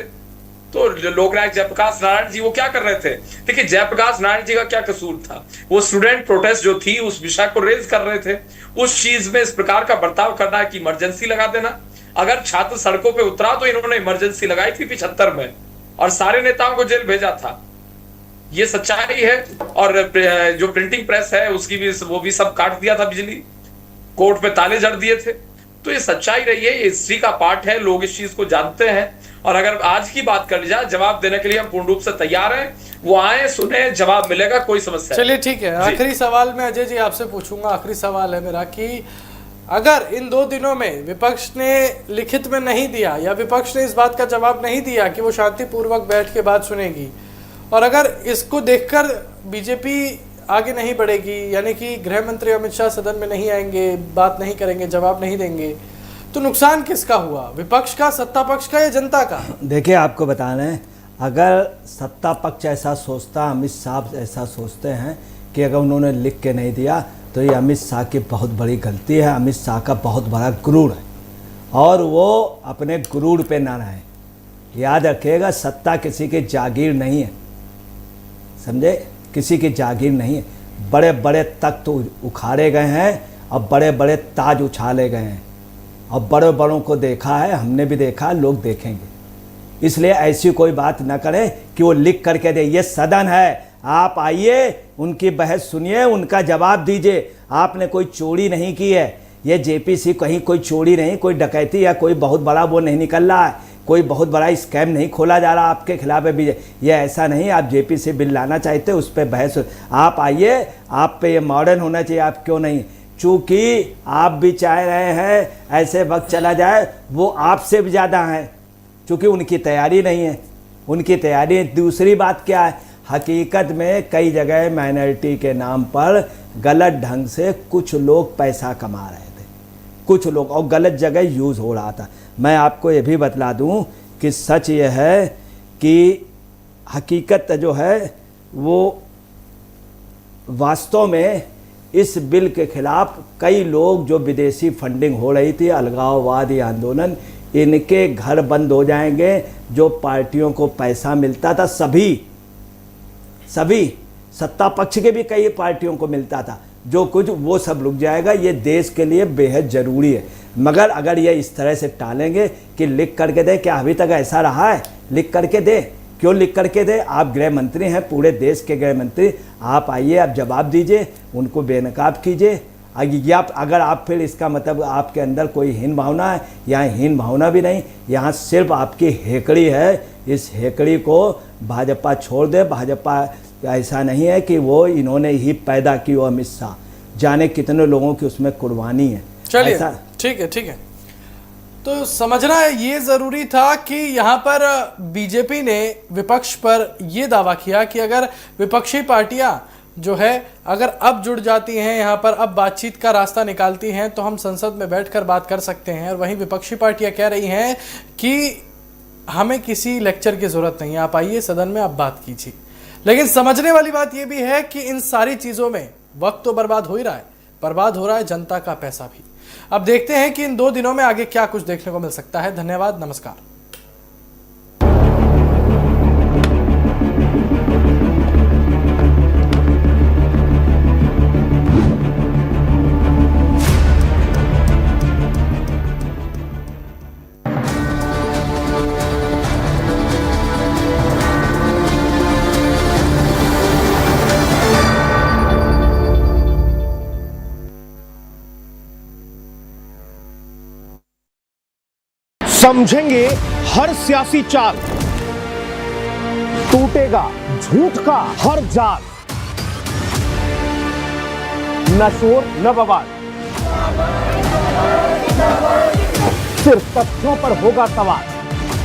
तो लोकनायक जयप्रकाश नारायण जी वो क्या कर रहे थे? देखिए जयप्रकाश नारायण जी का क्या कसूर था? वो स्टूडेंट प्रोटेस्ट जो थी उस विषय को रेज कर रहे थे। उस चीज में इस प्रकार का बर्ताव करना है कि इमरजेंसी लगा देना। अगर छात्र सड़कों पे उतरा तो इन्होंने इमरजेंसी लगाई थी 75 में, और सारे नेताओं को जेल भेजा था। ये सच्चाई है। और जो प्रिंटिंग प्रेस है उसकी भी, वो भी सब काट दिया था बिजली, कोर्ट पे ताले जड़ दिए थे। तो ये सच्चाई रही है, ये हिस्ट्री का पार्ट है, लोग इस चीज को जानते हैं। और अगर आज की बात कर ली जाए, जवाब देने के लिए हम पूर्ण रूप से तैयार हैं। वो आए, सुने, जवाब मिलेगा, कोई समस्या। चलिए ठीक है। आखिरी सवाल मैं अजय जी आपसे पूछूंगा, आखिरी सवाल है मेरा कि अगर इन 2 दिनों में विपक्ष ने लिखित में नहीं दिया, या विपक्ष ने इस बात का जवाब नहीं दिया कि वो शांतिपूर्वक बैठ के बात सुनेगी, और अगर इसको देखकर बीजेपी आगे नहीं बढ़ेगी, यानी कि गृह मंत्री अमित शाह सदन में नहीं आएंगे, बात नहीं करेंगे, जवाब नहीं देंगे, तो नुकसान किसका हुआ? विपक्ष का, सत्ता पक्ष का, या जनता का? देखिए आपको बताना है, अगर सत्ता पक्ष ऐसा सोचता, अमित शाह ऐसा सोचते हैं कि अगर उन्होंने लिख के नहीं दिया तो ये अमित शाह की बहुत बड़ी गलती है। अमित शाह का बहुत बड़ा गुरूर है और वो अपने गुरूर पे ना रहे। याद रखिएगा, सत्ता किसी की जागीर नहीं है, समझे, किसी की जागीर नहीं है। बड़े बड़े तख्त उखाड़े गए हैं और बड़े बड़े ताज उछाले गए हैं और बड़े बड़ों को देखा है, हमने भी देखा, लोग देखेंगे। इसलिए ऐसी कोई बात न करें कि वो लिख करके दे। ये सदन है, आप आइए, उनकी बहस सुनिए, उनका जवाब दीजिए। आपने कोई चोरी नहीं की है, ये जेपीसी कहीं कोई चोरी नहीं, कोई डकैती या कोई बहुत बड़ा वो नहीं निकल रहा है, कोई बहुत बड़ा स्कैम नहीं खोला जा रहा आपके खिलाफ है। ये ऐसा नहीं, आप जेपीसी बिल लाना चाहते उस पर बहस, आप आइए, आप पे ये मॉडर्न होना चाहिए, आप क्यों नहीं। चूँकि आप भी चाह रहे हैं ऐसे वक्त चला जाए, वो आपसे भी ज़्यादा हैं, चूँकि उनकी तैयारी नहीं है, उनकी तैयारी। दूसरी बात क्या है, हकीकत में कई जगह माइनॉरिटी के नाम पर गलत ढंग से कुछ लोग पैसा कमा रहे थे, कुछ लोग, और गलत जगह यूज़ हो रहा था। मैं आपको ये भी बतला दूं कि सच ये है कि हकीकत जो है वो वास्तव में इस बिल के खिलाफ कई लोग, जो विदेशी फंडिंग हो रही थी, अलगाववादी आंदोलन, इनके घर बंद हो जाएंगे। जो पार्टियों को पैसा मिलता था, सभी सत्ता पक्ष के भी कई पार्टियों को मिलता था, जो कुछ वो सब रुक जाएगा। ये देश के लिए बेहद ज़रूरी है। मगर अगर ये इस तरह से टालेंगे कि लिख करके दे, क्या अभी तक ऐसा रहा है? लिख करके दे, क्यों लिख करके दे? आप गृह मंत्री हैं, पूरे देश के गृह मंत्री, आप आइए, आप जवाब दीजिए, उनको बेनकाब कीजिए। अगर आप फिर इसका मतलब आपके अंदर कोई हीन भावना है, यहाँ हीन भावना भी नहीं, यहाँ सिर्फ आपकी हेकड़ी है। इस हेकड़ी को भाजपा छोड़ दे। भाजपा ऐसा नहीं है कि वो इन्होंने ही पैदा की, वो अमित शाह, जाने कितने लोगों की उसमें कुर्बानी है। चलिए, ठीक है, ठीक है। तो समझना ये जरूरी था कि यहाँ पर बीजेपी ने विपक्ष पर यह दावा किया कि अगर विपक्षी पार्टियां जो है अगर अब जुड़ जाती हैं, यहाँ पर अब बातचीत का रास्ता निकालती हैं, तो हम संसद में बैठकर बात कर सकते हैं। और वहीं विपक्षी पार्टियां कह रही हैं कि हमें किसी लेक्चर की जरूरत नहीं है, आप आइए सदन में, आप बात कीजिए। लेकिन समझने वाली बात यह भी है कि इन सारी चीजों में वक्त तो बर्बाद हो ही रहा है, बर्बाद हो रहा है जनता का पैसा भी। अब देखते हैं कि इन 2 दिनों में आगे क्या कुछ देखने को मिल सकता है। धन्यवाद, नमस्कार। समझेंगे हर सियासी चाल, टूटेगा झूठ का हर जाल, न शोर न बवाल, सिर्फ तथ्यों पर होगा सवाल।